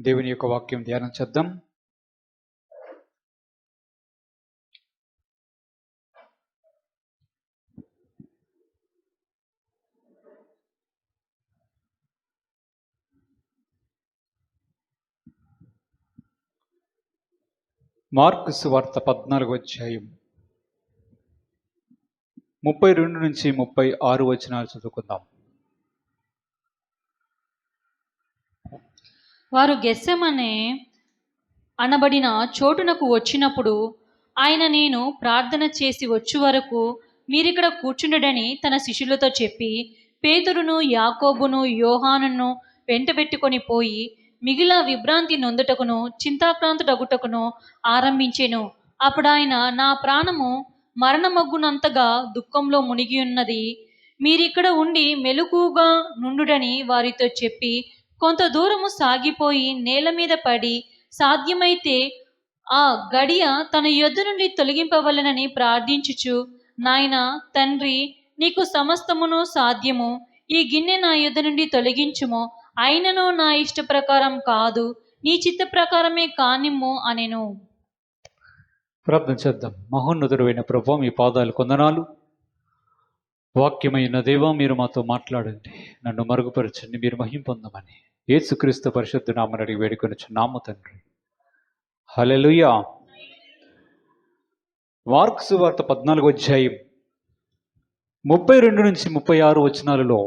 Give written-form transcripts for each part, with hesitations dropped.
దేవుని యొక్క వాక్యం ధ్యానం చేద్దాం. మార్కు సువార్త 14వ అధ్యాయం 32 నుంచి 36 వచనాలు చదువుకుందాం. వారు గెత్సెమనే అనబడిన చోటునకు వచ్చినప్పుడు ఆయన, నేను ప్రార్థన చేసి వచ్చు వరకు మీరిక్కడ కూర్చుండడని తన శిష్యులతో చెప్పి, పేతురును, యాకోబును, యోహానును వెంటబెట్టుకొని పోయి మిగిలిన విభ్రాంతి నొందుటకును చింతాక్రాంతుడగుటకును ఆరంభించెను. అప్పుడు ఆయన, నా ప్రాణము మరణమగ్గునంతగా దుఃఖంలో మునిగి ఉన్నది, మీరిక్కడ ఉండి మెలకుగా నుండుడని వారితో చెప్పి కొంత దూరము సాగిపోయి నేల మీద పడి, సాధ్యమైతే ఆ గడియ తన యొద్ద నుండి తొలగింపవలెనని ప్రార్థించుచు, నాయనా తండ్రి, నీకు సమస్తమును సాధ్యము, ఈ గిన్నె నా యొద్ద నుండి తొలగించుము, అయినను నా ఇష్ట ప్రకారం కాదు, నీ చిత్త ప్రకారమే కానిమ్ము అనెను. ప్రార్థన చేద్దాం. మహోన్నతుడైన ప్రభువా, మీ పాదాలు కొందనాలు. వాక్యమైన దేవా, మీరు మాతో మాట్లాడండి, నన్ను మరుగుపరచండి, మీరు మహిమ పొందమని యేసుక్రీస్తు పరిశుద్ధ నామమున అడిగి వేడుకొనుచున్నాము తండ్రి. హల్లెలూయా. మార్కు సువార్త 14వ అధ్యాయం 32 నుంచి 36 వచనాలలో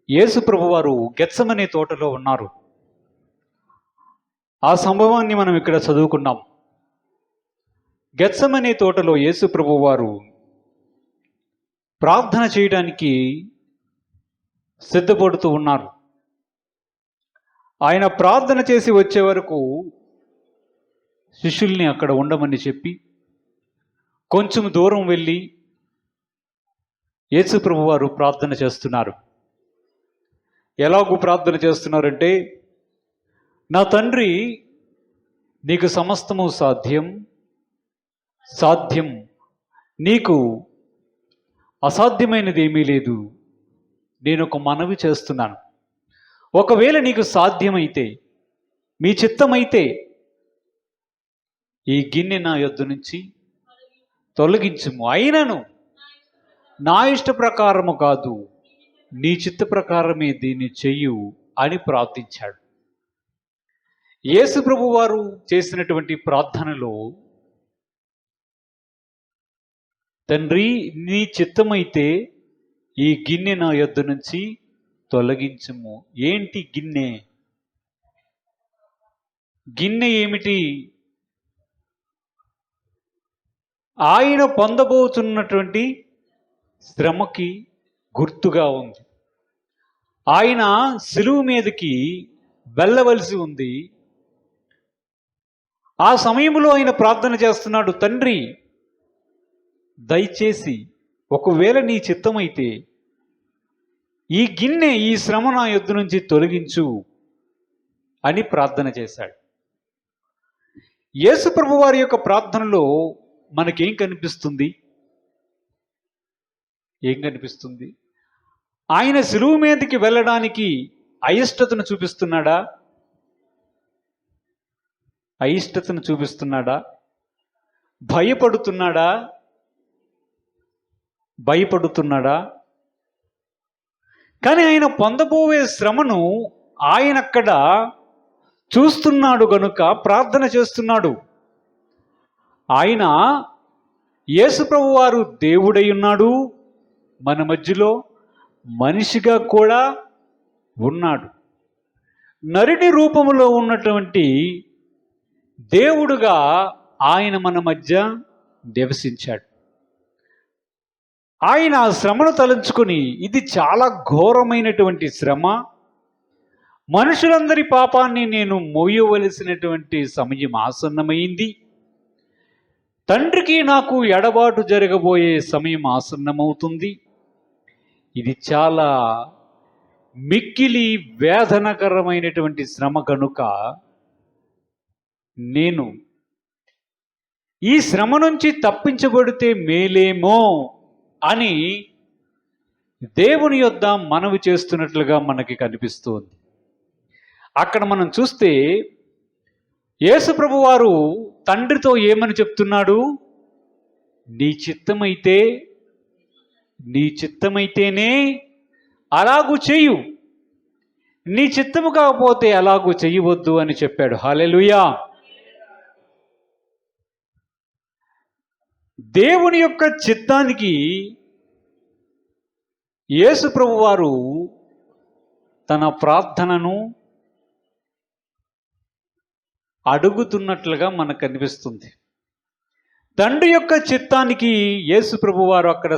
యేసు ప్రభువారు గెత్సెమనే తోటలో ఉన్నారు. ఆ సంభవాన్ని మనం ఇక్కడ చదువుకున్నాం. గెత్సెమనే తోటలో యేసు ప్రభువారు ప్రార్థన చేయడానికి సిద్ధపడుతూ ఉన్నారు. ఆయన ప్రార్థన చేసి వచ్చే వరకు శిష్యుల్ని అక్కడ ఉండమని చెప్పి కొంచెం దూరం వెళ్ళి యేసు ప్రభువారు ప్రార్థన చేస్తున్నారు. ఎలాగూ ప్రార్థన చేస్తున్నారంటే, నా తండ్రి, నీకు సమస్తము సాధ్యం, నీకు అసాధ్యమైనది ఏమీ లేదు. నేను ఒక మనవి చేస్తున్నాను, ఒకవేళ నీకు సాధ్యమైతే, మీ చిత్తమైతే ఈ గిన్నె నా యొద్ద నుంచి తొలగించుము, అయినను నా ఇష్ట ప్రకారము కాదు, నీ చిత్త ప్రకారమే దీన్ని చెయ్యు అని ప్రార్థించాడు. యేసు ప్రభు వారు చేసినటువంటి ప్రార్థనలో, తండ్రి, నీ చిత్తమైతే ఈ గిన్నె నా యొద్ద నుంచి తొలగించుము. ఏంటి గిన్నె? గిన్నె ఏమిటి? ఆయన పొందబోతున్నటువంటి శ్రమకి గుర్తుగా ఉంది. ఆయన సిలువ మీదకి వెళ్ళవలసి ఉంది. ఆ సమయంలో ఆయన ప్రార్థన చేస్తున్నాడు, తండ్రి, దయచేసి ఒకవేళ నీ చిత్తమైతే ఈ గిన్నె, ఈ శ్రమ నా యొద్ద నుంచి తొలగించు అని ప్రార్థన చేశాడు. యేసు ప్రభు వారి యొక్క ప్రార్థనలో మనకేం కనిపిస్తుంది? ఏం కనిపిస్తుంది? ఆయన సిలువ మీదకి వెళ్ళడానికి అయిష్టతను చూపిస్తున్నాడా? అయిష్టతను చూపిస్తున్నాడా? భయపడుతున్నాడా? కానీ ఆయన పొందబోయే శ్రమను ఆయన అక్కడ చూస్తున్నాడు గనుక ప్రార్థన చేస్తున్నాడు. ఆయన, యేసు ప్రభు వారు దేవుడై ఉన్నాడు, మన మధ్యలో మనిషిగా కూడా ఉన్నాడు. నరుని రూపంలో ఉన్నటువంటి దేవుడుగా ఆయన మన మధ్య నివసించాడు. ఆయన ఆ శ్రమను తలంచుకొని, ఇది చాలా ఘోరమైనటువంటి శ్రమ, మనుషులందరి పాపాన్ని నేను మోయవలసినటువంటి సమయం ఆసన్నమైంది, తండ్రికి నాకు ఎడబాటు జరగబోయే సమయం ఆసన్నమవుతుంది, ఇది చాలా మిక్కిలి వేదనకరమైనటువంటి శ్రమ కనుక నేను ఈ శ్రమ నుంచి తప్పించబడితే మేలేమో అని దేవుని యొద్ద మనవి చేస్తున్నట్లుగా మనకి కనిపిస్తుంది. అక్కడ మనం చూస్తే యేసు ప్రభువారు తండ్రితో ఏమని చెప్తున్నాడు? నీ చిత్తమైతేనే అలాగూ చెయ్యు, నీ చిత్తము కాకపోతే అలాగూ చెయ్యవద్దు అని చెప్పాడు. హల్లెలూయా. దేవుని యొక్క చిత్తానికి యేసు ప్రభువారు తన ప్రార్థనను అడుగుతున్నట్లుగా మనకు కనిపిస్తుంది. తండ్రి యొక్క చిత్తానికి యేసు ప్రభువారు అక్కడ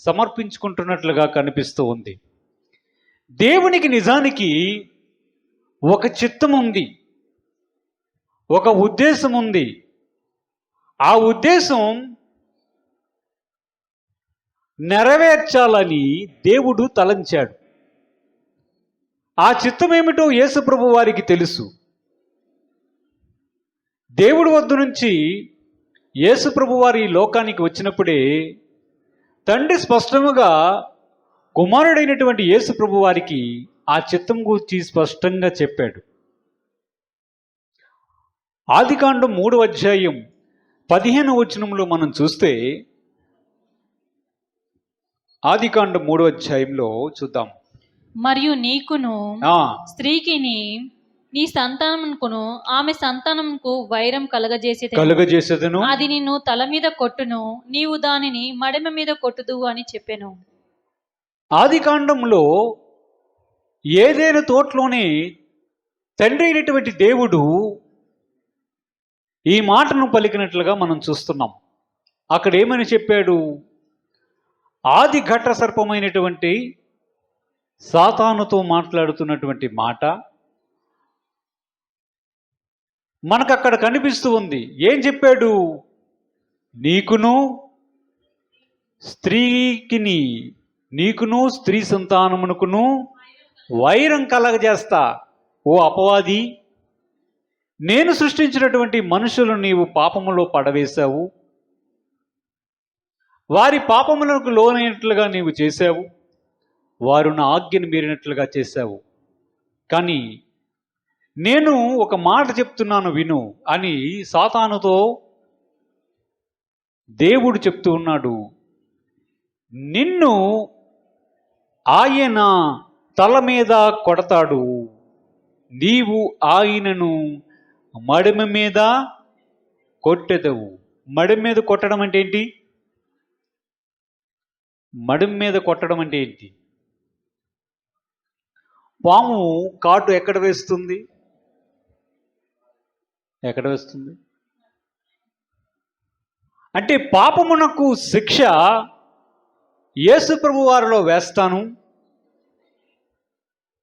సమర్పించుకుంటున్నట్లుగా కనిపిస్తూ ఉంది. దేవునికి నిజానికి ఒక చిత్తం ఉంది, ఒక ఉద్దేశం ఉంది. ఆ ఉద్దేశం నెరవేర్చాలని దేవుడు తలంచాడు. ఆ చిత్తం ఏమిటో యేసు ప్రభు వారికి తెలుసు. దేవుడి వద్ద నుంచి యేసు ప్రభు వారి లోకానికి వచ్చినప్పుడే తండ్రి స్పష్టముగా కుమారుడైనటువంటి యేసు ప్రభు వారికి ఆ చిత్తం గురించి స్పష్టంగా చెప్పాడు. ఆదికాండం 3వ అధ్యాయం 15వ వచనంలో మనం చూస్తే, ఆదికాండం 3వ అధ్యాయంలో చూద్దాం. మరియు నీకును స్త్రీకిని నీ సంతానమునకును ఆమె సంతానమునకు వైరం కలగజేసేదను, అది నిన్ను తల మీద కొట్టును, నీవు దానిని మడమ మీద కొట్టుదు అని చెప్పెను. ఆదికాండంలో ఏదైనా తోటలోనే తండ్రి అయినటువంటి దేవుడు ఈ మాటను పలికినట్లుగా మనం చూస్తున్నాం. అక్కడ ఏమని చెప్పాడు? ఆది ఘట సర్పమైనటువంటి సాతానుతో మాట్లాడుతున్నటువంటి మాట మనకు అక్కడ కనిపిస్తూ ఉంది. ఏం చెప్పాడు? నీకును స్త్రీ సంతానమునకును వైరం కలగజేస్తా. ఓ అపవాది, నేను సృష్టించినటువంటి మనుషులను నీవు పాపములో పడవేశావు, వారి పాపములకు లోనైనట్లుగా నీవు చేశావు, వారు నా ఆజ్ఞను మీరినట్లుగా చేశావు. కానీ నేను ఒక మాట చెప్తున్నాను విను అని సాతానుతో దేవుడు చెప్తూ ఉన్నాడు. నిన్ను ఆయన తల మీద కొడతాడు, నీవు ఆయనను మడిమ మీద కొట్టెదవు. మడిమ మీద కొట్టడం అంటే ఏంటి? మడిమ మీద కొట్టడం అంటే ఏంటి? పాము కాటు ఎక్కడ వేస్తుంది? అంటే పాపమునకు శిక్ష యేసు ప్రభు వారిలో వేస్తాను.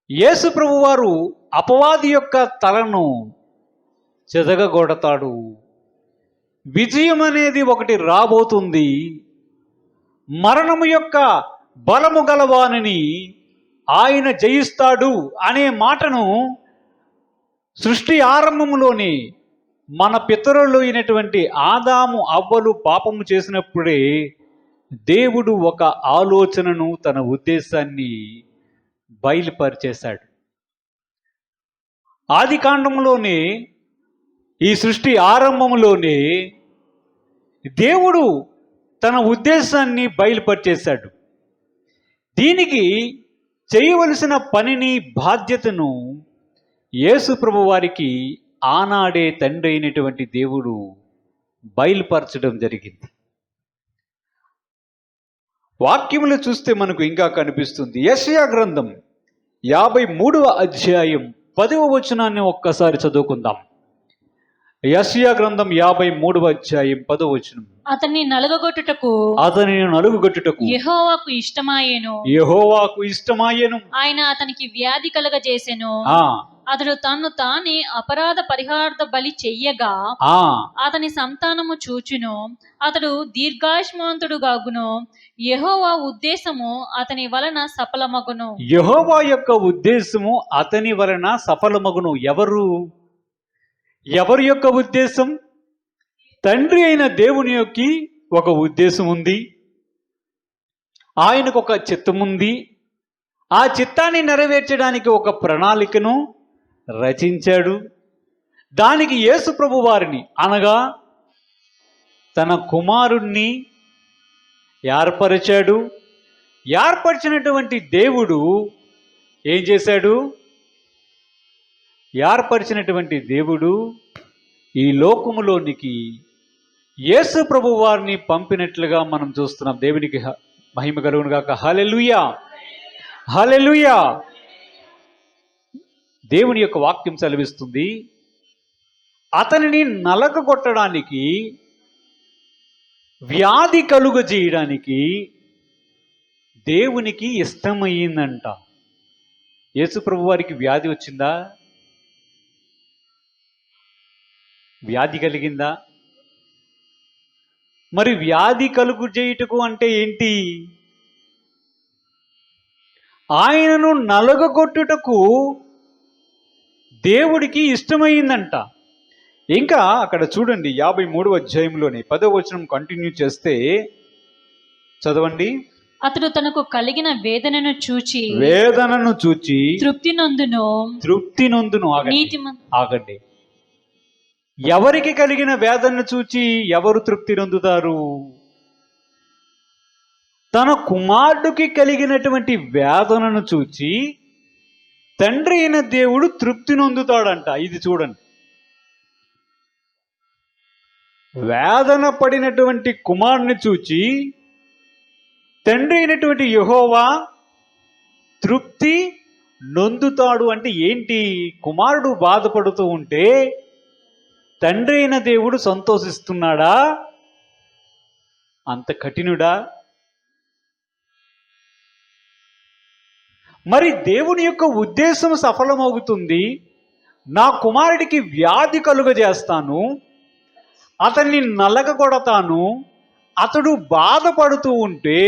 యేసు ప్రభు వారు అపవాది యొక్క తలను చెదగగొడతాడు. విజయం అనేది ఒకటి రాబోతుంది. మరణము యొక్క బలము గలవానిని ఆయన జయిస్తాడు అనే మాటను సృష్టి ఆరంభములోని మన పితరులు అయినటువంటి ఆదాము అవ్వలు పాపము చేసినప్పుడే దేవుడు ఒక ఆలోచనను, తన ఉద్దేశాన్ని బయలుపరిచేశాడు. ఆది కాండంలోనే, ఈ సృష్టి ఆరంభంలోనే దేవుడు తన ఉద్దేశాన్ని బయలుపరిచేశాడు. దీనికి చేయవలసిన పనిని, బాధ్యతను యేసు ప్రభు వారికి ఆనాడే తండ్రి అయినటువంటి దేవుడు బయలుపరచడం జరిగింది. వాక్యములు చూస్తే మనకు ఇంకా కనిపిస్తుంది. యెషయా గ్రంథం 53వ అధ్యాయం 10వ వచనాన్ని ఒక్కసారి చదువుకుందాం. యెషయా గ్రంథం 53వ అధ్యాయం 10వ వచనం. అతన్ని నలుగగొట్టుటకు యెహోవాకు ఇష్టమాయెను. ఆయన అతనికి వ్యాధి కలగజేసెను. అతడు తన్ను తానే అపరాధ పరిహార్థ బలి చెయ్యగా అతని సంతానము చూచును. అతడు దీర్ఘాయుష్మంతుడు గాగును. యెహోవా ఉద్దేశము అతని వలన సఫలమగును. యెహోవా యొక్క ఉద్దేశము అతని వలన సఫలమగును. ఎవరి యొక్క ఉద్దేశం? తండ్రి అయిన దేవుని యొక్క ఒక ఉద్దేశం ఉంది. ఆయనకు ఒక చిత్తం ఉంది. ఆ చిత్తాన్ని నెరవేర్చడానికి ఒక ప్రణాళికను రచించాడు. దానికి యేసు ప్రభు వారిని అనగా తన కుమారుణ్ణి ఏర్పరిచాడు. ఏర్పరిచినటువంటి దేవుడు ఏం చేశాడు? ఏర్పరిచినటువంటి దేవుడు ఈ లోకములోనికి యేసు ప్రభు వారిని పంపినట్లుగా మనం చూస్తున్నాం. దేవునికి మహిమ కలుగును గాక. హల్లెలూయా, హల్లెలూయా. దేవుని యొక్క వాక్యం సెలవిస్తుంది, అతనిని నలగగొట్టడానికి, వ్యాధి కలుగజేయడానికి దేవునికి ఇష్టమయ్యిందంట. యేసు ప్రభు వారికి వ్యాధి వచ్చిందా? వ్యాధి కలిగిందా? మరి వ్యాధి కలుగు చేయుటకు అంటే ఏంటి? ఆయనను నలగగొట్టుటకు దేవుడికి ఇష్టమైందంట. ఇంకా అక్కడ చూడండి 53వ అధ్యాయంలోని 10వ వచనం కంటిన్యూ చేస్తే చదవండి. అతడు తనకు కలిగిన వేదనను చూచి తృప్తి నొందును. ఆగండి. ఎవరికి కలిగిన వేదనను చూచి ఎవరు తృప్తి నొందుతారు? తన కుమారుడికి కలిగినటువంటి వేదనను చూచి తండ్రి అయిన దేవుడు తృప్తి నొందుతాడంట. ఇది చూడండి, వేదన పడినటువంటి కుమారుని చూచి తండ్రి అయినటువంటి యెహోవా తృప్తి నొందుతాడు అంటే ఏంటి? కుమారుడు బాధపడుతూ ఉంటే తండ్రి అయిన దేవుడు సంతోషిస్తున్నాడా? అంత కఠినుడా? మరి దేవుని యొక్క ఉద్దేశం సఫలమవుతుంది. నా కుమారుడికి వ్యాధి కలుగజేస్తాను, అతన్ని నలగగొడతాను, అతడు బాధపడుతూ ఉంటే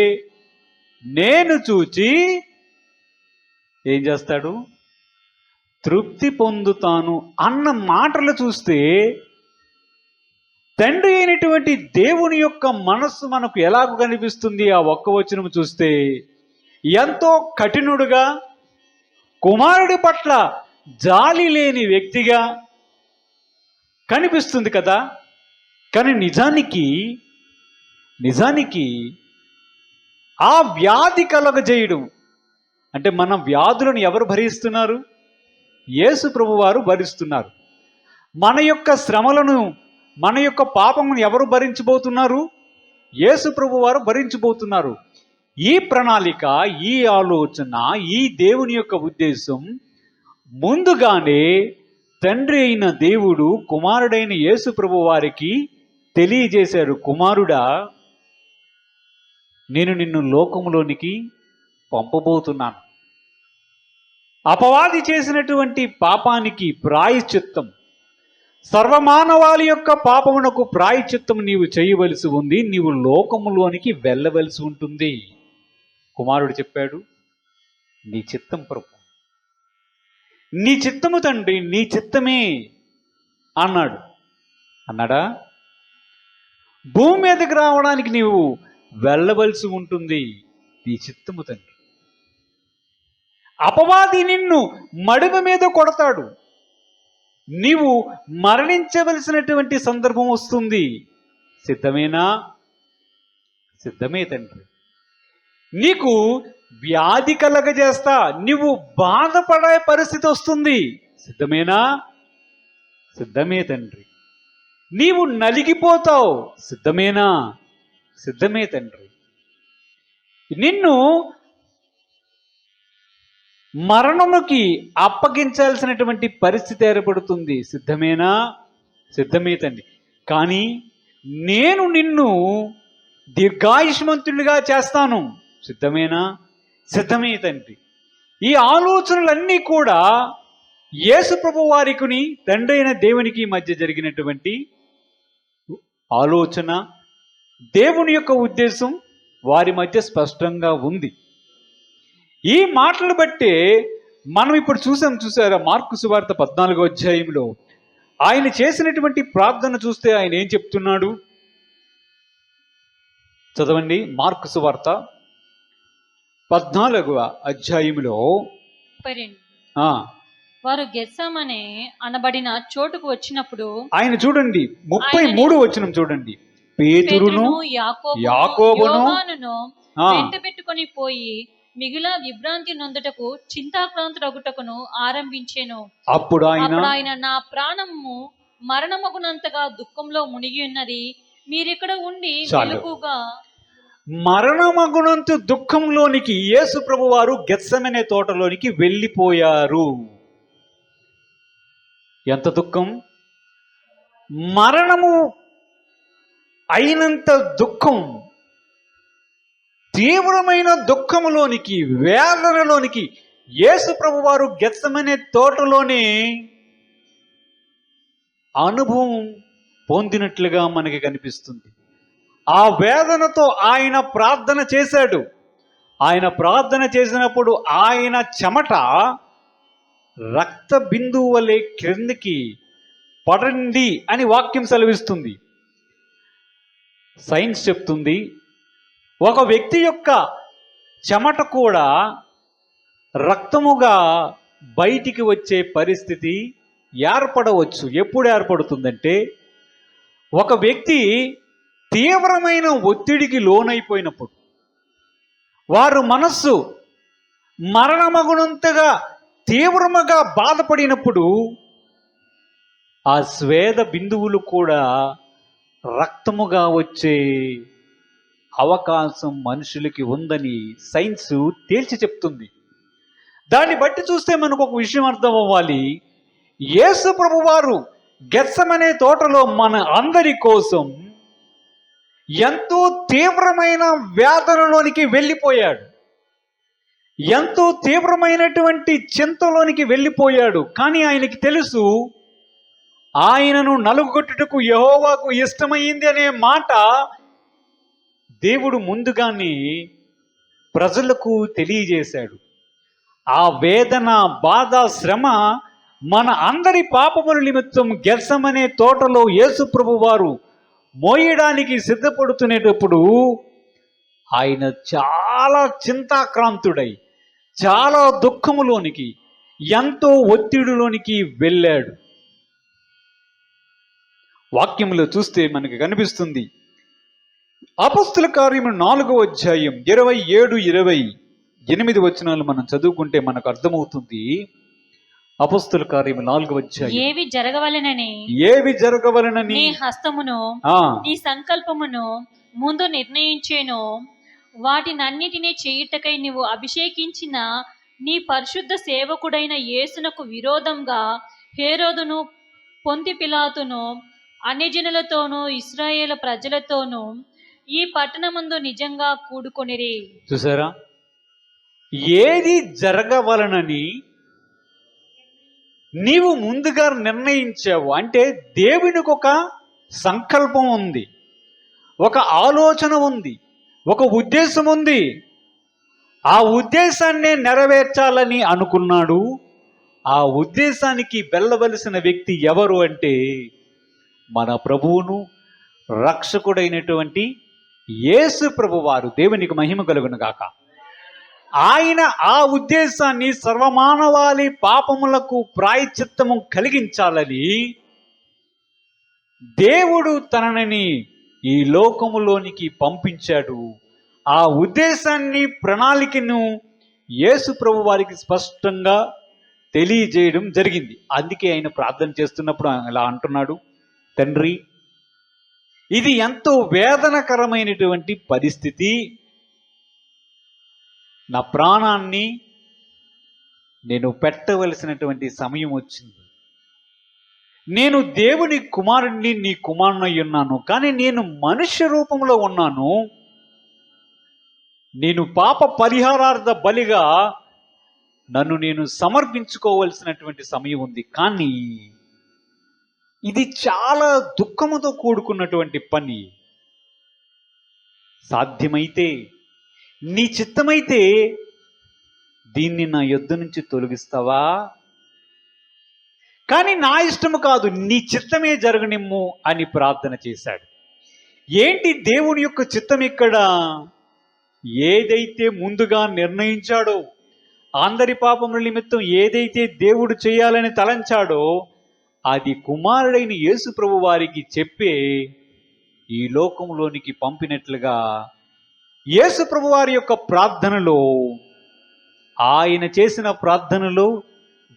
నేను చూచి ఏం చేస్తాడు? తృప్తి పొందుతాను అన్న మాటలు చూస్తే తండ్రి అయినటువంటి దేవుని యొక్క మనస్సు మనకు ఎలాగ కనిపిస్తుంది? ఆ ఒక్క వచనం చూస్తే ఎంతో కఠినుడుగా, కుమారుడి పట్ల జాలి లేని వ్యక్తిగా కనిపిస్తుంది కదా. కానీ నిజానికి ఆ వ్యాధి కలగజేయడం అంటే మన వ్యాధులను ఎవరు భరిస్తున్నారు? యేసు ప్రభు వారు భరిస్తున్నారు. మన యొక్క శ్రమలను, మన యొక్క పాపమును ఎవరు భరించబోతున్నారు? యేసు ప్రభు వారు భరించబోతున్నారు. ఈ ప్రణాళిక, ఈ ఆలోచన, ఈ దేవుని యొక్క ఉద్దేశం ముందుగానే తండ్రి అయిన దేవుడు కుమారుడైన యేసు ప్రభు వారికి తెలియజేశాడు. కుమారుడా, నేను నిన్ను లోకములోనికి పంపబోతున్నాను. అపవాది చేసినటువంటి పాపానికి ప్రాయశ్చిత్తం, సర్వమానవాళి యొక్క పాపమునకు ప్రాయశ్చిత్తం నీవు చేయవలసి ఉంది. నీవు లోకములోనికి వెళ్ళవలసి ఉంటుంది. కుమారుడు చెప్పాడు, నీ చిత్తం ప్రభు, నీ చిత్తము తండ్రి, నీ చిత్తమే అన్నాడా? భూమి మీదకి రావడానికి నీవు వెళ్ళవలసి ఉంటుంది. నీ చిత్తము తండ్రి. అపవాది నిన్ను మడుమ మీద కొడతాడు, నీవు మరణించవలసినటువంటి సందర్భం వస్తుంది. సిద్ధమేనా? సిద్ధమే తండ్రి. నీకు వ్యాధి కలగజేస్తా, నీవు బాధపడే పరిస్థితి వస్తుంది. సిద్ధమేనా? సిద్ధమే తండ్రి. నీవు నలిగిపోతావు. సిద్ధమేనా? సిద్ధమే తండ్రి. నిన్ను మరణముకి అప్పగించాల్సినటువంటి పరిస్థితి ఏర్పడుతుంది. సిద్ధమేనా? సిద్ధమే తండ్రి. కానీ నేను నిన్ను దీర్ఘాయుష్మంతుడిగా చేస్తాను. సిద్ధమేనా? సిద్ధమే తండ్రి. ఈ ఆలోచనలన్నీ కూడా యేసు ప్రభు వారికి తండ్రి అయిన దేవునికి మధ్య జరిగినటువంటి ఆలోచన, దేవుని యొక్క ఉద్దేశం వారి మధ్య స్పష్టంగా ఉంది. ఈ మాటలు బట్టే మనం ఇప్పుడు చూసారా మార్కు సువార్త 14వ అధ్యాయంలో ఆయన చేసినటువంటి ప్రార్థన చూస్తే ఆయన ఏం చెప్తున్నాడు? చదవండి. మార్కు సువార్త 14వ అధ్యాయంలో 32. ఆ, వారు గెత్సమనే అనబడిన చోటుకు వచ్చినప్పుడు ఆయన చూడండి 33 వచనం చూడండి. పేతురును పేతురును యాకోబును, యోహానును ఆ, వెంట పెట్టుకొని పోయి మిగిలిన విభ్రాంతి నొందుటకు చింతాక్రాంతుడగుటకును ఆరంభించెను. అప్పుడు అప్పుడు ఆయన ఆయన, నా ప్రాణము మరణమగునంతగా దుఃఖంలో మునిగి ఉన్నది, మీరిక్కడ ఉండి చాలు. మెలకుగా. మరణమగునంతు దుఃఖంలోనికి యేసు ప్రభు వారు గెత్సెమనే తోటలోనికి వెళ్ళిపోయారు. ఎంత దుఃఖం! మరణము అయినంత దుఃఖం, తీవ్రమైన దుఃఖములోనికి, వేదనలోనికి యేసు ప్రభు వారు గెత్సెమనే తోటలోనే అనుభవం పొందినట్లుగా మనకి కనిపిస్తుంది. ఆ వేదనతో ఆయన ప్రార్థన చేశాడు. ఆయన ప్రార్థన చేసినప్పుడు ఆయన చెమట రక్త బిందువు వలె క్రిందికి పడండి అని వాక్యం సెలవిస్తుంది. సైన్స్ చెప్తుంది, ఒక వ్యక్తి యొక్క చెమట కూడా రక్తముగా బయటికి వచ్చే పరిస్థితి ఏర్పడవచ్చు. ఎప్పుడు ఏర్పడుతుందంటే, ఒక వ్యక్తి తీవ్రమైన ఒత్తిడికి లోనైపోయినప్పుడు, వారు మనస్సు మరణమగునంతగా తీవ్రముగా బాధపడినప్పుడు ఆ స్వేద బిందువులు కూడా రక్తముగా వచ్చే అవకాశం మనుషులకి ఉందని సైన్స్ తేల్చి చెప్తుంది. దాన్ని బట్టి చూస్తే మనకు ఒక విషయం అర్థం అవ్వాలి. యేసు ప్రభు వారు గెత్సెమనే తోటలో మన అందరి కోసం ఎంతో తీవ్రమైన వేదనలోనికి వెళ్ళిపోయాడు. ఎంతో తీవ్రమైనటువంటి చింతలోనికి వెళ్ళిపోయాడు. కానీ ఆయనకి తెలుసు, ఆయనను నలుగొట్టుటకు యెహోవాకు ఇష్టమైంది అనే మాట దేవుడు ముందుగానే ప్రజలకు తెలియజేశాడు. ఆ వేదన, బాధ, శ్రమ మన అందరి పాపముల నిమిత్తం గెత్సెమనే తోటలో యేసు ప్రభు వారు మోయడానికి సిద్ధపడుతునేటప్పుడు ఆయన చాలా చింతాక్రాంతుడై, చాలా దుఃఖములోనికి, ఎంతో ఒత్తిడిలోనికి వెళ్ళాడు. వాక్యంలో చూస్తే మనకి కనిపిస్తుంది. అపొస్తల కార్యము 4వ అధ్యాయం 27-28 వచనాలు మనం చదువుకుంటే మనకు అర్థమవుతుంది. అపొస్తల కార్యము 4వ అధ్యాయం. ఏవి జరగవలెనని జరగవలనని నీ హస్తమును నీ సంకల్పమును ముందు నిర్ణయించేను, వాటినన్నిటినీ చేయుటకై నీవు అభిషేకించిన నీ పరిశుద్ధ సేవకుడైన యేసునకు విరోధంగా హేరోదును, పొంతి పిలాతును, అన్యజనులతోనూ ఇశ్రాయేలు ప్రజలతోనూ ఈ పట్టణమందు నిజంగా కూడుకొనిరి. చూసారా, ఏది జరగవలనని నీవు ముందుగా నిర్ణయించావు అంటే దేవునికి ఒక సంకల్పం ఉంది, ఒక ఆలోచన ఉంది, ఒక ఉద్దేశం ఉంది. ఆ ఉద్దేశాన్నే నెరవేర్చాలని అనుకున్నాడు. ఆ ఉద్దేశానికి వెళ్ళవలసిన వ్యక్తి ఎవరు అంటే మన ప్రభువును రక్షకుడైనటువంటి యేసు ప్రభువారు. దేవునికి మహిమ కలుగును గాక. ఆయన ఆ ఉద్దేశాన్ని సర్వమానవాళి పాపములకు ప్రాయశ్చిత్తము కలిగించాలని దేవుడు తనని ఈ లోకములోనికి పంపించాడు. ఆ ఉద్దేశాన్ని, ప్రణాళికను యేసు ప్రభు వారికి స్పష్టంగా తెలియజేయడం జరిగింది. అందుకే ఆయన ప్రార్థన చేస్తున్నప్పుడు ఆయన ఇలా అంటున్నాడు, తండ్రి, ఇది ఎంతో వేదనకరమైనటువంటి పరిస్థితి. నా ప్రాణాన్ని నేను పెట్టవలసినటువంటి సమయం వచ్చింది. నేను దేవుని కుమారుడిని, నీ కుమారునై ఉన్నాను, కానీ నేను మనుష్య రూపంలో ఉన్నాను. నేను పాప పరిహారార్థ బలిగా నన్ను నేను సమర్పించుకోవలసినటువంటి సమయం ఉంది. కానీ ఇది చాలా దుఃఖముతో కూడుకున్నటువంటి పని. సాధ్యమైతే, నీ చిత్తమైతే దీన్ని నా యొద్ద నుంచి తొలగిస్తావా? కానీ నా ఇష్టము కాదు, నీ చిత్తమే జరగనిమ్ము అని ప్రార్థన చేశాడు. ఏంటి దేవుని యొక్క చిత్తం ఇక్కడ? ఏదైతే ముందుగా నిర్ణయించాడో, అందరి పాపముల నిమిత్తం ఏదైతే దేవుడు చేయాలని తలంచాడో అది కుమారుడైన యేసు ప్రభు వారికి చెప్పే ఈ లోకంలోనికి పంపినట్లుగా యేసు ప్రభు వారి యొక్క ప్రార్థనలో, ఆయన చేసిన ప్రార్థనలో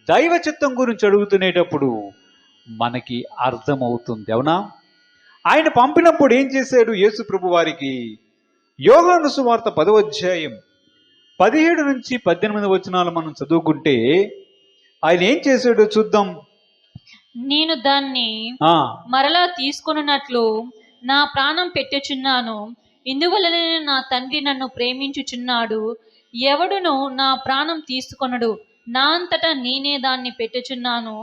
దైవ చిత్తం గురించి అడుగుతునేటప్పుడు మనకి అర్థమవుతుంది. అవునా? ఆయన పంపినప్పుడు ఏం చేశాడు యేసు ప్రభు వారికి? యోహాను సువార్త 10వ అధ్యాయం 17 నుంచి 18 వచనాలు మనం చదువుకుంటే ఆయన ఏం చేశాడో చూద్దాం. నేను దాన్ని మరలా తీసుకొనున్నట్లు నా ప్రాణం పెట్టుచున్నాను. ఇందువలనే నా తండ్రి నన్ను ప్రేమించుచున్నాడు. ఎవడును నా ప్రాణం తీసుకొనడు. నా అంతటా నేనే దాన్ని పెట్టుచున్నాను.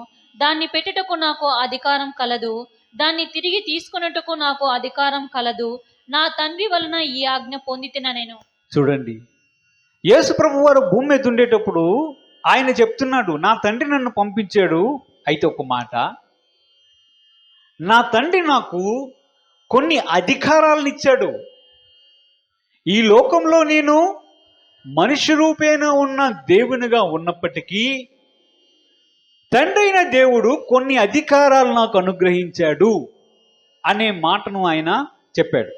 దాన్ని పెట్టుటకు నాకు అధికారం కలదు. దాన్ని తిరిగి తీసుకొనుటకు నాకు అధికారం కలదు. నా తండ్రి వలన ఈ ఆజ్ఞ పొందితిన నేను. చూడండి, యేసు ప్రభు వారు భూమి మీద ఉండేటప్పుడు ఆయన చెప్తున్నాడు, నా తండ్రి నన్ను పంపించాడు. అయితే ఒక మాట, నా తండ్రి నాకు కొన్ని అధికారాలను ఇచ్చాడు. ఈ లోకంలో నేను మనిషి రూపేణ ఉన్న దేవునిగా ఉన్నప్పటికీ తండ్రి అయిన దేవుడు కొన్ని అధికారాలు నాకు అనుగ్రహించాడు అనే మాటను ఆయన చెప్పాడు.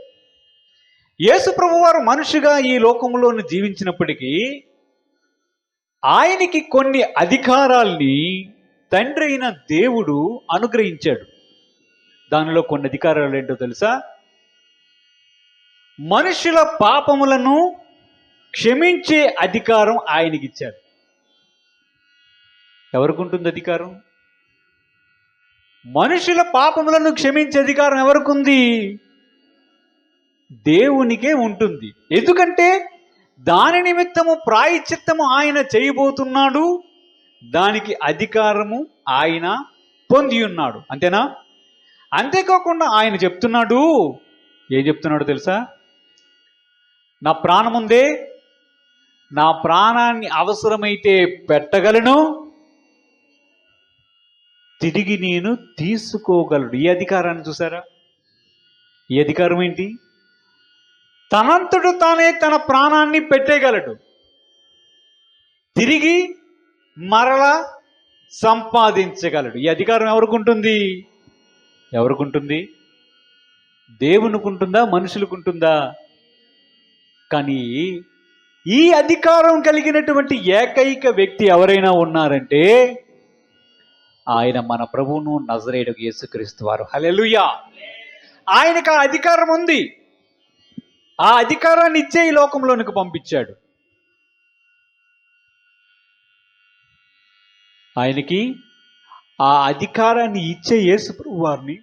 యేసు ప్రభువారు మనిషిగా ఈ లోకంలోను జీవించినప్పటికీ ఆయనకి కొన్ని అధికారాల్ని తండ్రి అయిన దేవుడు అనుగ్రహించాడు. దానిలో కొన్ని అధికారాలు ఏంటో తెలుసా? మనుషుల పాపములను క్షమించే అధికారం ఆయనకి ఇచ్చాడు. ఎవరికి ఉంటుంది అధికారం? మనుషుల పాపములను క్షమించే అధికారం ఎవరికి ఉంది? దేవునికే ఉంటుంది. ఎందుకంటే దాని నిమిత్తము ప్రాయశ్చిత్తము ఆయన చేయబోతున్నాడు. దానికి అధికారము ఆయన పొంది ఉన్నాడు. అంతేనా? అంతేకాకుండా ఆయన చెప్తున్నాడు, ఏం చెప్తున్నాడు తెలుసా? నా ప్రాణం ఉందే, నా ప్రాణాన్ని అవసరమైతే పెట్టగలను, తిరిగి నేను తీసుకోగలను. ఈ అధికారాన్ని చూసారా? ఈ అధికారం ఏంటి? తనంతడు తానే తన ప్రాణాన్ని పెట్టేయగలడు, తిరిగి మరలా సంపాదించగలడు. ఈ అధికారం ఎవరికి ఉంటుంది? ఎవరికి ఉంటుంది? దేవునికి ఉంటుందా? మనుషులకు ఉంటుందా? కానీ ఈ అధికారం కలిగినటువంటి ఏకైక వ్యక్తి ఎవరైనా ఉన్నారంటే ఆయన మన ప్రభువును నజరేయుడు యేసుక్రీస్తు వారు. హల్లెలూయా! ఆయనకు ఆ అధికారం ఉంది. ఆ అధికారాన్ని ఇచ్చే ఈ లోకంలోనికి పంపించాడు. ఆయనకి ఆ అధికారాన్ని ఇచ్చే యేసు ప్రభు వారిని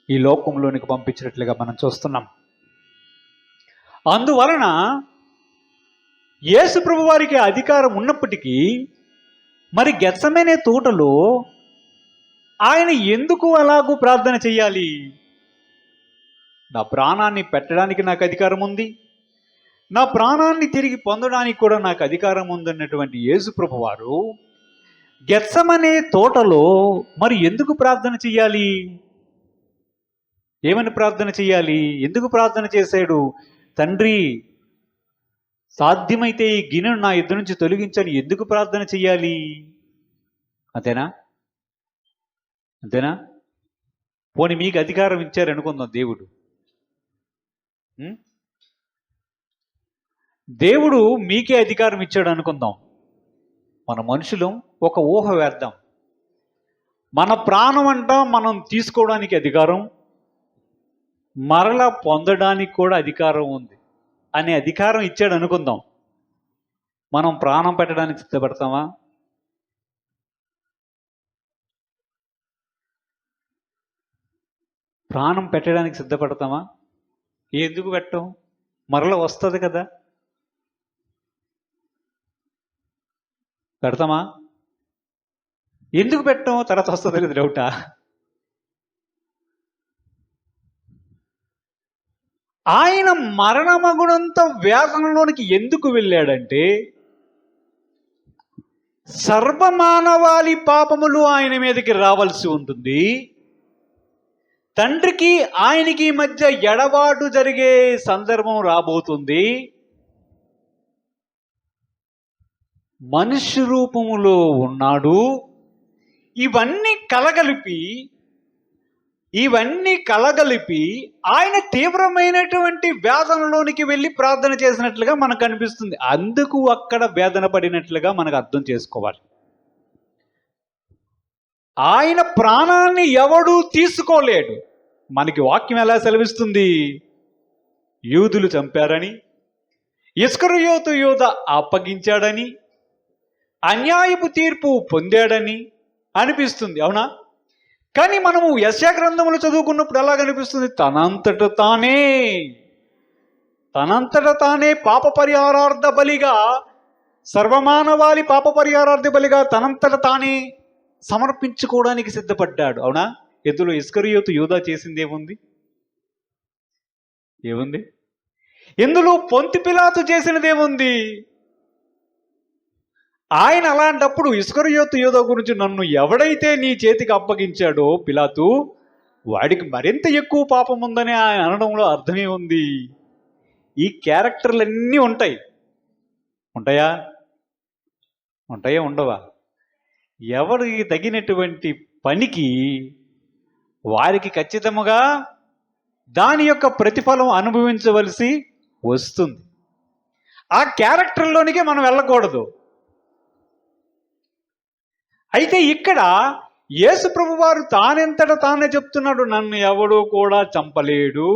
ఈ లోకంలోనికి పంపించినట్లుగా మనం చూస్తున్నాం. అందువలన యేసు ప్రభు వారికి అధికారం ఉన్నప్పటికీ మరి గెత్సెమనే తోటలో ఆయన ఎందుకు అలాగూ ప్రార్థన చేయాలి? నా ప్రాణాన్ని పెట్టడానికి నాకు అధికారం ఉంది, నా ప్రాణాన్ని తిరిగి పొందడానికి కూడా నాకు అధికారం ఉందన్నటువంటి యేసు ప్రభు వారు గెత్సెమనే తోటలో మరి ఎందుకు ప్రార్థన చెయ్యాలి? ఏమని ప్రార్థన చెయ్యాలి? ఎందుకు ప్రార్థన చేశాడు? తండ్రి, సాధ్యమైతే ఈ గిన్నెను నా ఎదురు నుంచి తొలగించని ఎందుకు ప్రార్థన చెయ్యాలి? అంతేనా? అంతేనా? పోనీ మీకు అధికారం ఇచ్చారనుకుందాం దేవుడు. దేవుడు మీకే అధికారం ఇచ్చాడు అనుకుందాం. మన మనుషులం ఒక ఊహ వేద్దాం. మన ప్రాణం అంట మనం తీసుకోవడానికి అధికారం, మరలా పొందడానికి కూడా అధికారం ఉంది అనే అధికారం ఇచ్చాడు అనుకుందాం. మనం ప్రాణం పెట్టడానికి సిద్ధపడతామా? ప్రాణం పెట్టడానికి సిద్ధపడతామా? ఎందుకు పెట్టం? మరలా వస్తుంది కదా, పెడతామా? ఎందుకు పెట్టం? తర్వాత వస్తుంది కదా డౌటా? ఆయన మరణమగుడంత వేదనలోనికి ఎందుకు వెళ్ళాడంటే సర్వమానవాళి పాపములు ఆయన మీదకి రావాల్సి ఉంటుంది. తండ్రికి ఆయనకి మధ్య ఎడబాటు జరిగే సందర్భం రాబోతుంది. మనుష్య రూపములో ఉన్నాడు. ఇవన్నీ కలగలిపి ఆయన తీవ్రమైనటువంటి వేదనలోనికి వెళ్ళి ప్రార్థన చేసినట్లుగా మనకు అనిపిస్తుంది. అందుకు అక్కడ వేదన పడినట్లుగా మనకు అర్థం చేసుకోవాలి. ఆయన ప్రాణాన్ని ఎవడూ తీసుకోలేడు. మనకి వాక్యం ఎలా సెలవిస్తుంది? యూదులు చంపారని, ఇస్కరియోతు యూదా అప్పగించాడని, అన్యాయపు తీర్పు పొందాడని అనిపిస్తుంది, అవునా? కానీ మనము యెషయా గ్రంథములు చదువుకున్నప్పుడు ఎలా కనిపిస్తుంది? తనంతట తానే పాప పరిహారార్థ బలిగా, సర్వమానవాళి పాప పరిహారార్థ బలిగా తనంతట తానే సమర్పించుకోవడానికి సిద్ధపడ్డాడు, అవునా? ఇందులో ఇస్కరియోతు యూదా చేసింది ఏముంది? ఇందులో పొంతి పిలాతు చేసినదేముంది? ఆయన అలాంటప్పుడు ఇస్కరియోతు యూదా గురించి, నన్ను ఎవడైతే నీ చేతికి అప్పగించాడో పిలాతు, వాడికి మరింత ఎక్కువ పాపం ఉందని ఆయన అనడంలో అర్థమే ఉంది. ఈ క్యారెక్టర్లన్నీ ఉంటాయా? ఉండవా? ఎవరికి తగినటువంటి పనికి వారికి ఖచ్చితంగా దాని యొక్క ప్రతిఫలం అనుభవించవలసి వస్తుంది. ఆ క్యారెక్టర్లోనికి మనం వెళ్ళకూడదు. అయితే ఇక్కడ యేసు ప్రభువారు తానెంతట తానే చెప్తున్నాడు, నన్ను ఎవడూ కూడా చంపలేడు,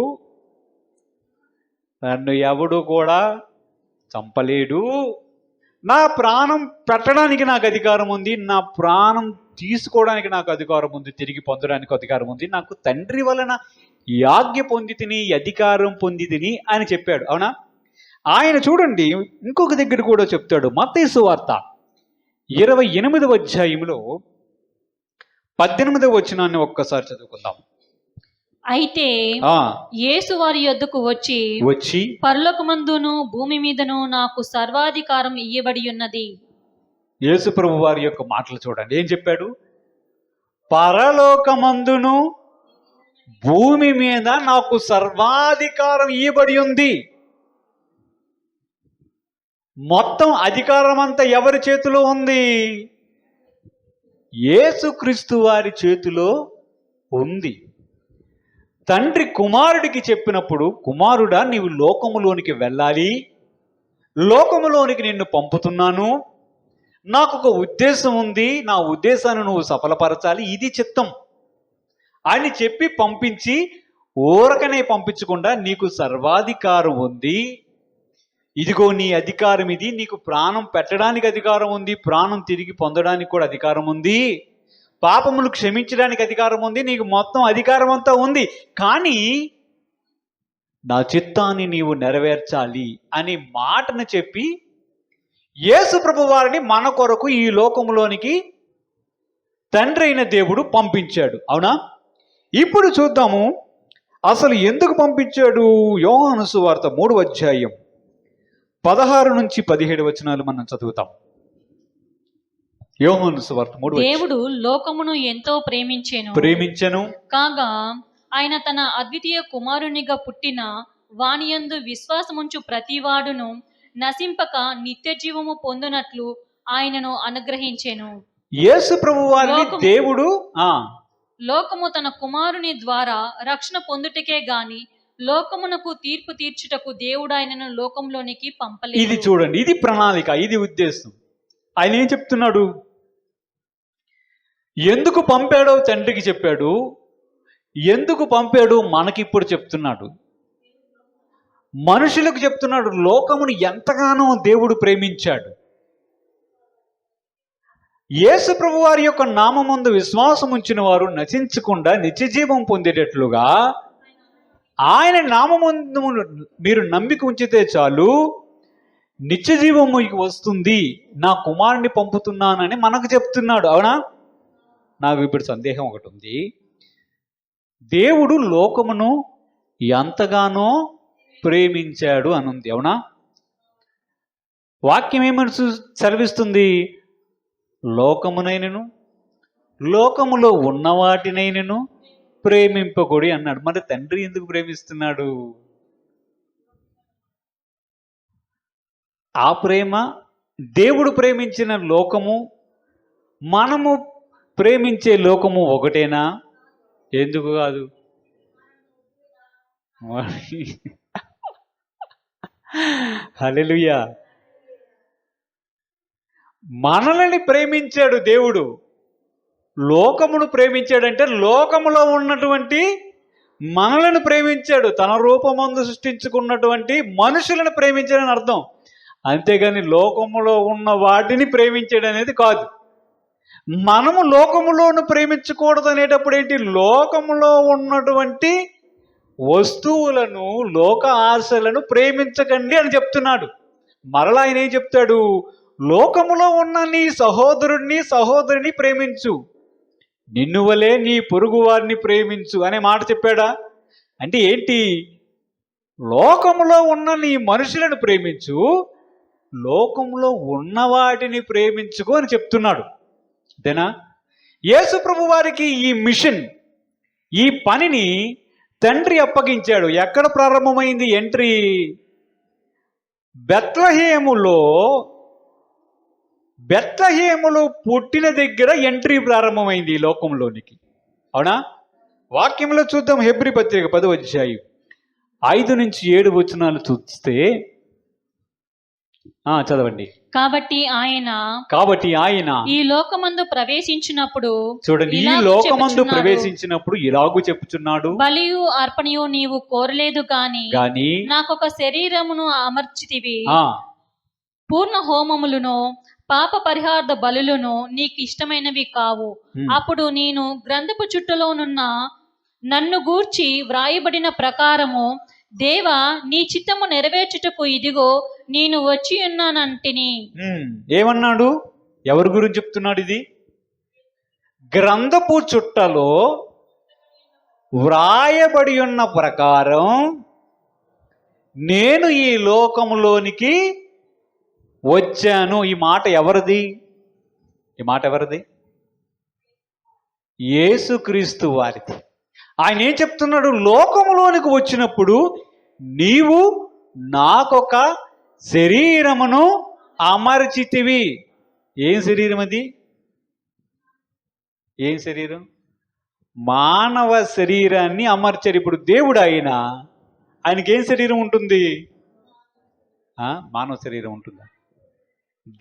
నా ప్రాణం పెట్టడానికి నాకు అధికారం ఉంది, నా ప్రాణం తీసుకోవడానికి నాకు అధికారం ఉంది, తిరిగి పొందడానికి అధికారం ఉంది, నాకు తండ్రి వలన ఈ ఆజ్ఞ పొందితిని, అధికారం పొందితిని అని చెప్పాడు, అవునా? ఆయన చూడండి ఇంకొక దగ్గర కూడా చెప్తాడు. మత్తయి సువార్త 28వ అధ్యాయంలో 18వ వచనాన్ని ఒక్కసారి చదువుకుందాం. అయితే యేసు వారి యొద్దకు వచ్చి పరలోకమందును భూమి మీదను నాకు సర్వాధికారం ఇయ్యబడి ఉన్నది. యేసు ప్రభు వారి యొక్క మాటలు చూడండి. ఏం చెప్పాడు? పరలోకమందును భూమి మీద నాకు సర్వాధికారం ఇయ్యబడి ఉంది. మొత్తం అధికారం అంతా ఎవరి చేతిలో ఉంది? యేసుక్రీస్తు వారి చేతిలో ఉంది. తండ్రి కుమారుడికి చెప్పినప్పుడు, కుమారుడా నీవు లోకములోనికి వెళ్ళాలి, లోకములోనికి నిన్ను పంపుతున్నాను, నాకు ఒక ఉద్దేశం ఉంది, నా ఉద్దేశాన్ని నువ్వు సఫలపరచాలి, ఇది చిత్తం అని చెప్పి పంపించి, ఊరకనే పంపించకుండా నీకు సర్వాధికారం ఉంది, ఇదిగో నీ అధికారం ఇది, నీకు ప్రాణం పెట్టడానికి అధికారం ఉంది, ప్రాణం తిరిగి పొందడానికి కూడా అధికారం ఉంది, పాపములు క్షమించడానికి అధికారం ఉంది, నీకు మొత్తం అధికారం అంతా ఉంది, కానీ నా చిత్తాన్ని నీవు నెరవేర్చాలి అని మాటను చెప్పి యేసు ప్రభు వారిని మన కొరకు ఈ లోకంలోనికి తండ్రి అయిన దేవుడు పంపించాడు, అవునా? ఇప్పుడు చూద్దాము అసలు ఎందుకు పంపించాడు. యోహాను సువార్త 3వ అధ్యాయం 16 నుంచి 17 వచనాలు మనం చదువుతాం. యోహాను సువార్త 3. దేవుడు లోకమును ఎంతో ప్రేమించెను కాగా ఆయన తన అద్వితీయ కుమారునిగా పుట్టిన వానియందు విశ్వాసముంచు ప్రతివాడును నశింపక నిత్య జీవము పొందునట్లు ఆయనను అనుగ్రహించెను. యేసు ప్రభువారిని దేవుడు లోకము తన కుమారుని ద్వారా రక్షణ పొందుటకే గాని లోకమునకు తీర్పు తీర్చుటకు దేవుడు ఆయనను లోకంలోనికి పంపలేదు. ఇది చూడండి, ఇది ప్రణాళిక, ఇది ఉద్దేశం. ఆయన ఏం చెప్తున్నాడు? ఎందుకు పంపాడో తండ్రికి చెప్పాడు, ఎందుకు పంపాడు మనకిప్పుడు చెప్తున్నాడు, మనుషులకు చెప్తున్నాడు. లోకమును ఎంతగానో దేవుడు ప్రేమించాడు. యేసు ప్రభు వారి యొక్క నామమందు విశ్వాసం ఉంచిన వారు నశించకుండా నిత్యజీవం పొందేటట్లుగా ఆయన నామమందు మీరు నమ్మిక ఉంచితే చాలు, నిత్యజీవం మీకు వస్తుంది, నా కుమారుని పంపుతున్నానని మనకు చెప్తున్నాడు, అవునా? నాకు ఇప్పుడు సందేహం ఒకటి ఉంది. దేవుడు లోకమును ఎంతగానో ప్రేమించాడు అనుంది, అవునా? వాక్యం ఏమని సెలవిస్తుంది? లోకమునైనను లోకములో ఉన్న వాటినైనను ప్రేమింపకూడి అన్నాడు. మరి తండ్రి ఎందుకు ప్రేమిస్తున్నాడు? ఆ ప్రేమ దేవుడు ప్రేమించిన లోకము, మనము ప్రేమించే లోకము ఒకటేనా? ఎందుకు కాదు? హల్లెలూయా. మనల్ని ప్రేమించాడు దేవుడు. లోకమును ప్రేమించాడంటే లోకములో ఉన్నటువంటి మనలను ప్రేమించాడు. తన రూపమందు సృష్టించుకున్నటువంటి మనుషులను ప్రేమించాడని అర్థం. అంతేగాని లోకములో ఉన్న వాటిని ప్రేమించాడు అనేది కాదు. మనము లోకములోను ప్రేమించకూడదు అనేటప్పుడు ఏంటి? లోకములో ఉన్నటువంటి వస్తువులను, లోక ఆశలను ప్రేమించకండి అని చెప్తున్నాడు. మరలా ఆయన ఏం చెప్తాడు? లోకములో ఉన్న నీ సహోదరుణ్ణి, సహోదరిని ప్రేమించు, నిన్ను వలే నీ పొరుగు వారిని ప్రేమించు అనే మాట చెప్పాడా? అంటే ఏంటి? లోకములో ఉన్న నీ మనుషులను ప్రేమించు, లోకంలో ఉన్న వాటిని ప్రేమించుకో అని చెప్తున్నాడు. అంతేనా? యేసు ప్రభు వారికి ఈ మిషన్, ఈ పనిని తండ్రి అప్పగించాడు. ఎక్కడ ప్రారంభమైంది ఎంట్రీ? బెత్లహేములో పుట్టిన దగ్గర ఎంట్రీ ప్రారంభమైంది ఈ లోకంలోనికి. అవునా? వాక్యంలో చూద్దాం. హెబ్రీ పత్రిక 10వ అధ్యాయం 5 నుంచి 7 వచనాలు చూస్తే చదవండి. కాబట్టి ఆయన ఈ లోకమందు ప్రవేశించినప్పుడు, చూడండి, ఈ లోకమందు ప్రవేశించినప్పుడు ఇలాగు చెప్పుచున్నాడు, బలియు అర్పణయు నీవు కోరలేదు గాని నాకొక శరీరమును అమర్చితివి, పూర్ణ హోమములను పాప పరిహార్థ బలులను నీకు ఇష్టమైనవి కావు. అప్పుడు నేను గ్రంథపు చుట్టలోనున్న నన్ను గూర్చి వ్రాయబడిన ప్రకారము, దేవా నీ చిత్తము నెరవేర్చుటకు ఇదిగో నేను వచ్చి ఉన్నానంటిని. ఏమన్నాడు? ఎవరి గురించి చెప్తున్నాడు ఇది? గ్రంథపు చుట్టలో వ్రాయబడి ఉన్న ప్రకారం నేను ఈ లోకంలోనికి వచ్చాను. ఈ మాట ఎవరిది? యేసుక్రీస్తు వారిది. ఆయన ఏం చెప్తున్నాడు? లోకములోనికి వచ్చినప్పుడు నీవు నాకొక శరీరమును అమర్చితివి. ఏం శరీరం అది? ఏం శరీరం? మానవ శరీరాన్ని అమర్చారు. ఇప్పుడు దేవుడు ఆయనకి ఏం శరీరం ఉంటుంది? మానవ శరీరం ఉంటుందా?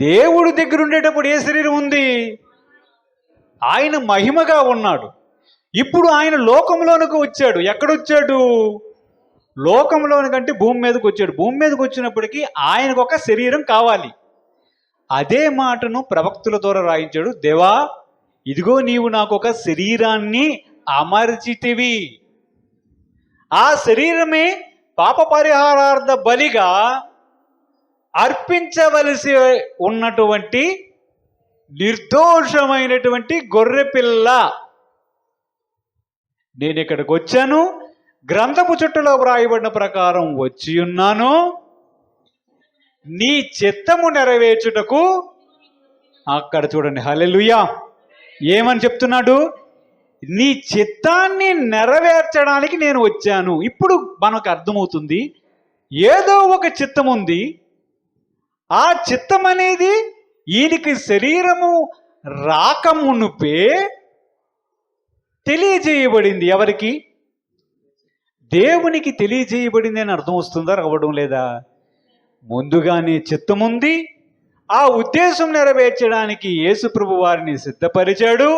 దేవుడి దగ్గర ఉండేటప్పుడు ఏ శరీరం ఉంది? ఆయన మహిమగా ఉన్నాడు. ఇప్పుడు ఆయన లోకంలోనికి వచ్చాడు. ఎక్కడొచ్చాడు? లోకంలోనికంటే భూమి మీదకి వచ్చాడు. భూమి మీదకి వచ్చినప్పటికీ ఆయనకు ఒక శరీరం కావాలి. అదే మాటను ప్రవక్తుల ద్వారా రాయించాడు. దేవా, ఇదిగో నీవు నాకు ఒక శరీరాన్ని అమర్చితివి. ఆ శరీరమే పాప పరిహారార్థ బలిగా అర్పించవలసి ఉన్నటువంటి నిర్దోషమైనటువంటి గొర్రె పిల్ల. నేను ఇక్కడికి వచ్చాను, గ్రంథపు చుట్టలో వ్రాయబడిన ప్రకారం వచ్చి ఉన్నాను, నీ చిత్తము నెరవేర్చుటకు. అక్కడ చూడండి, హల్లెలూయా. ఏమని చెప్తున్నాడు? నీ చిత్తాన్ని నెరవేర్చడానికి నేను వచ్చాను. ఇప్పుడు మనకు అర్థమవుతుంది, ఏదో ఒక చిత్తం ఉంది. ఆ చిత్తం అనేది ఈయనకి శరీరము రాకమునుపే తెలియజేయబడింది. ఎవరికి? దేవునికి తెలియజేయబడింది అని అర్థం వస్తుందా? రావడం లేదా? ముందుగానే చిత్తం ఉంది. ఆ ఉద్దేశం నెరవేర్చడానికి యేసుప్రభు వారిని సిద్ధపరిచాడు.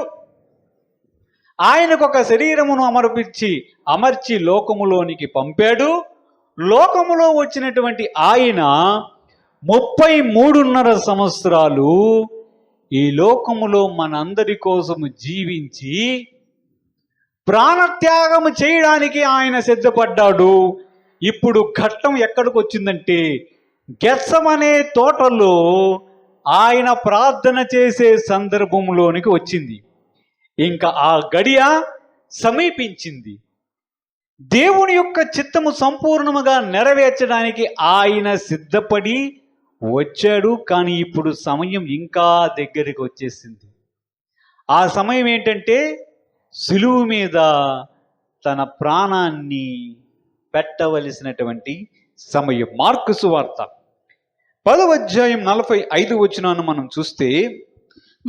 ఆయనకు ఒక శరీరమును అమర్చి లోకములోనికి పంపాడు. లోకములో వచ్చినటువంటి ఆయన 33.5 సంవత్సరాలు ఈ లోకములో మనందరి కోసము జీవించి ప్రాణత్యాగము చేయడానికి ఆయన సిద్ధపడ్డాడు. ఇప్పుడు ఘట్టం ఎక్కడికి వచ్చిందంటే, గెత్సెమనే తోటలో ఆయన ప్రార్థన చేసే సందర్భంలోనికి వచ్చింది. ఇంకా ఆ గడియ సమీపించింది. దేవుని యొక్క చిత్తము సంపూర్ణముగా నెరవేర్చడానికి ఆయన సిద్ధపడి వచ్చాడు. కానీ ఇప్పుడు సమయం ఇంకా దగ్గరికి వచ్చేసింది. ఆ సమయం ఏంటంటే, సిలువ మీద తన ప్రాణాన్ని పెట్టవలసినటువంటి సమయం. మార్కు సువార్త 10వ అధ్యాయం 45 వచనాన్ని మనం చూస్తే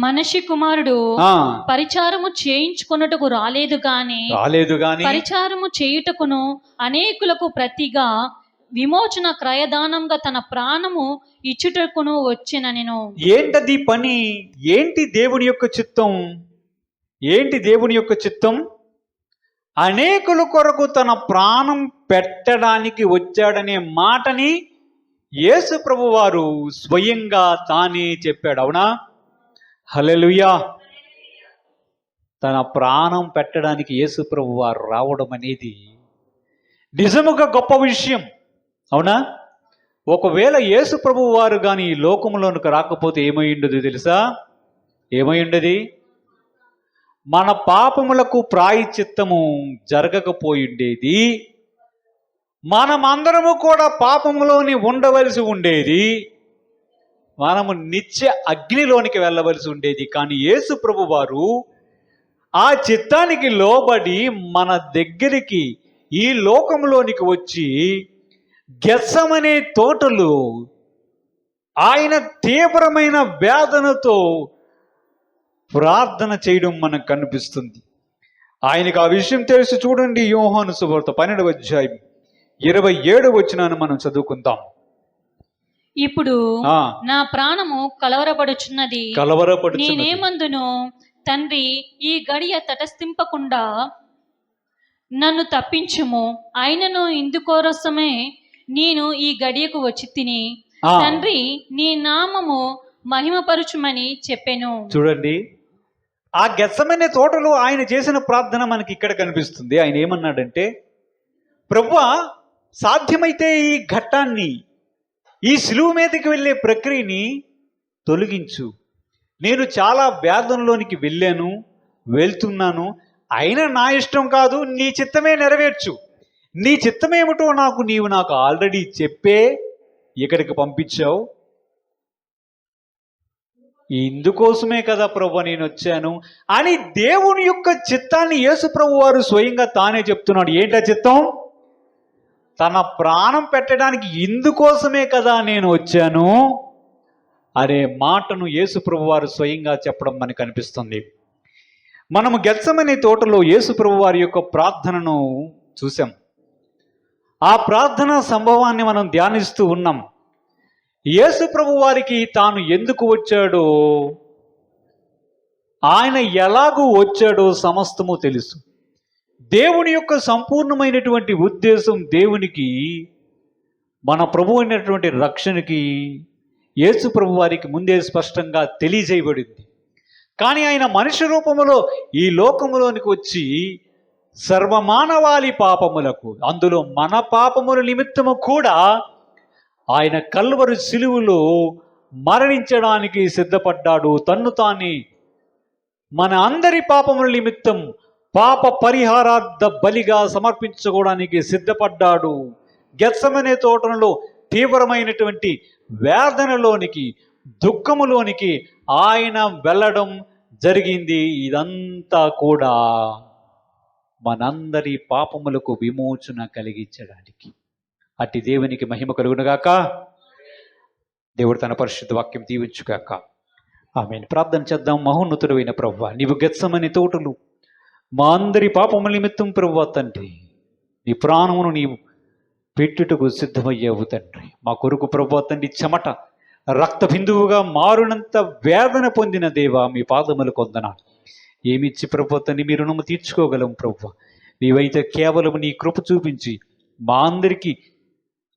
మనిషి కుమారుడు ఆ పరిచారము చేయించుకొనుటకు రాలేదు గాని పరిచారము చేయుటకును అనేకులకు ప్రతిగా విమోచన క్రయదానంగా తన ప్రాణము ఇచ్చుటకును వచ్చెననెను. ఏంటది పని? ఏంటి దేవుని యొక్క చిత్తం? ఏంటి దేవుని యొక్క చిత్తం? అనేకుల కొరకు తన ప్రాణం పెట్టడానికి వచ్చాడనే మాటని యేసు ప్రభు వారు స్వయంగా తానే చెప్పాడు. అవునా? హల్లెలూయా. తన ప్రాణం పెట్టడానికి యేసు ప్రభు వారు రావడం అనేది నిజముగా గొప్ప విషయం. అవునా? ఒకవేళ యేసు ప్రభు వారు కానీ ఈ లోకంలోనికి రాకపోతే ఏమై ఉండదు తెలుసా? ఏమై ఉండదు? మన పాపములకు ప్రాయశ్చిత్తము జరగకపోయిండేది. మనమందరము కూడా పాపములోని ఉండవలసి ఉండేది. మనము నిత్య అగ్నిలోనికి వెళ్ళవలసి ఉండేది. కానీ యేసు ప్రభు వారు ఆ చిత్తానికి లోబడి మన దగ్గరికి ఈ లోకంలోనికి వచ్చి గెత్సెమనే తోటలో ఆయన తీవ్రమైన వేదనతో ప్రార్థన చేయడం మనకు కనిపిస్తుంది. ఆయనకు ఆ విషయం తెలిసి చూడండి, యోహాను సువార్త 12వ అధ్యాయం 27వ వచనాన్ని మనం చదువుకుందాం. ఇప్పుడు నా ప్రాణము కలవరపడుచున్నది, నేనేమందును తండ్రి ఈ గడియ తటస్థింపకుండా నన్ను తప్పించుము. అయినను ఇందుకోసమే నేను ఈ గడియకు వచ్చి తిని తండ్రి నీ నామము మహిమపరచుమని చెప్పాను. చూడండి, ఆ గెత్సెమనే తోటలో ఆయన చేసిన ప్రార్థన మనకి ఇక్కడ కనిపిస్తుంది. ఆయన ఏమన్నాడంటే, ప్రభువా సాధ్యమైతే ఈ ఘట్టాన్ని, ఈ సిలువ మీదకి వెళ్ళే ప్రక్రియని తొలగించు. నేను చాలా వేదనలోనికి వెళ్తున్నాను. అయినా నా ఇష్టం కాదు, నీ చిత్తమే నెరవేర్చు. నీ చిత్తమేమిటో నీవు నాకు ఆల్రెడీ చెప్పే ఇక్కడికి పంపించావు. ఇందుకోసమే కదా ప్రభు నేను వచ్చాను అని దేవుని యొక్క చిత్తాన్ని యేసు ప్రభు వారు స్వయంగా తానే చెప్తున్నాడు. ఏంటా చిత్తం? తన ప్రాణం పెట్టడానికి ఇందుకోసమే కదా నేను వచ్చాను అనే మాటను యేసు ప్రభు వారు స్వయంగా చెప్పడం మనకు కనిపిస్తుంది. మనము గెత్సెమనే తోటలో యేసు ప్రభు వారి యొక్క ప్రార్థనను చూసాం. ఆ ప్రార్థన సంభవాన్ని మనం ధ్యానిస్తూ ఉన్నాం. యేసు ప్రభు వారికి తాను ఎందుకు వచ్చాడో, ఆయన ఎలాగూ వచ్చాడో సమస్తము తెలుసు. దేవుని యొక్క సంపూర్ణమైనటువంటి ఉద్దేశం దేవునికి మన ప్రభు అయినటువంటి రక్షణకి యేసు ప్రభు వారికి ముందే స్పష్టంగా తెలియజేయబడింది. కానీ ఆయన మనిషి రూపములో ఈ లోకములోనికి వచ్చి సర్వమానవాళి పాపములకు, అందులో మన పాపముల నిమిత్తము కూడా ఆయన కల్వరి సిలువలో మరణించడానికి సిద్ధపడ్డాడు. తన్ను తానే మన అందరి పాపముల నిమిత్తం పాప పరిహారార్థ బలిగా సమర్పించుకోవడానికి సిద్ధపడ్డాడు. గెత్సెమనే తోటలో తీవ్రమైనటువంటి వేదనలోనికి, దుఃఖములోనికి ఆయన వెళ్ళడం జరిగింది. ఇదంతా కూడా మనందరి పాపములకు విమోచన కలిగించడానికి. అట్టి దేవునికి మహిమ కలుగునుగాక. దేవుడు తన పరిశుద్ధ వాక్యం దీవించుగాక. ఆమేన్. ప్రార్థన చేద్దాం. మహోన్నతుడైన ప్రభువా, నీవు గెత్సెమనే తోటలు మా అందరి పాపముల నిమిత్తం ప్రభువా తండ్రి, నీ ప్రాణమును నీవు పెట్టుటకు సిద్ధమయ్యావు తండ్రి. మా కొరకు ప్రభువా తండ్రి చెమట రక్త బిందువుగా మారునంత వేదన పొందిన దేవా, మీ పాదములకు వందనాలు. ఏమిచ్చి ప్రభువా తండ్రి మీ రుణము తీర్చుకోగలం ప్రభువా. నీవైతే కేవలం నీ కృప చూపించి మా అందరికీ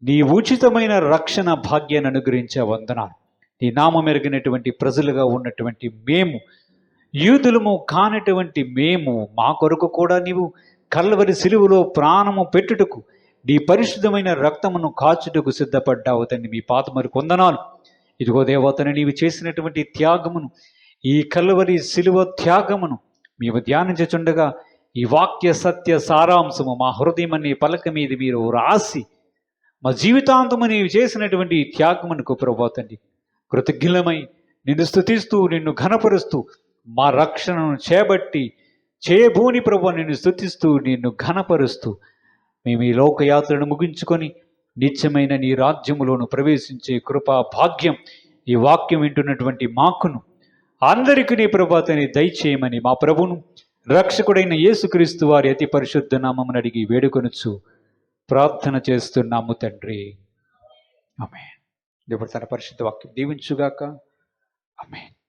నీ ఉచితమైన రక్షణ భాగ్యాన్ని అనుగ్రహించే వందనాలు. నీ నామం ఎరిగినటువంటి ప్రజలుగా ఉన్నటువంటి మేము, యూదులము కానటువంటి మేము, మా కొరకు కూడా నీవు కల్వరి సిలువలో ప్రాణము పెట్టుటకు, నీ పరిశుద్ధమైన రక్తమును కాచుటకు సిద్ధపడ్డావు తండ్రి. మీ పాదములకు వందనాలు. ఇదిగో దేవతను నీవు చేసినటువంటి త్యాగమును, ఈ కల్వరి సిలువ త్యాగమును మేము ధ్యానించుచుండగా ఈ వాక్య సత్య సారాంశము మా హృదయం అనే పలక మీద మీరు రాసి మా జీవితాంతము నీవు చేసినటువంటి త్యాగమునకు ప్రభువా తండ్రి కృతజ్ఞులమై నిన్ను స్తుతిస్తూ, నిన్ను ఘనపరుస్తూ, మా రక్షణను చేయబూని ప్రభువా నిన్ను స్తుతిస్తూ, నిన్ను ఘనపరుస్తూ మేము ఈ లోకయాత్రను ముగించుకొని నిత్యమైన నీ రాజ్యములోను ప్రవేశించే కృపా భాగ్యం ఈ వాక్యం వింటున్నటువంటి మాకును అందరికీ నీ ప్రభాతని దయచేయమని మా ప్రభును రక్షకుడైన యేసుక్రీస్తు వారి అతి పరిశుద్ధ నామమును అడిగి వేడుకొనుచు ప్రార్థన చేస్తున్నాము తండ్రి. ఆమేన్. దేవుడు తన పరిశుద్ధ వాక్యం దీవించుగాక. ఆమేన్.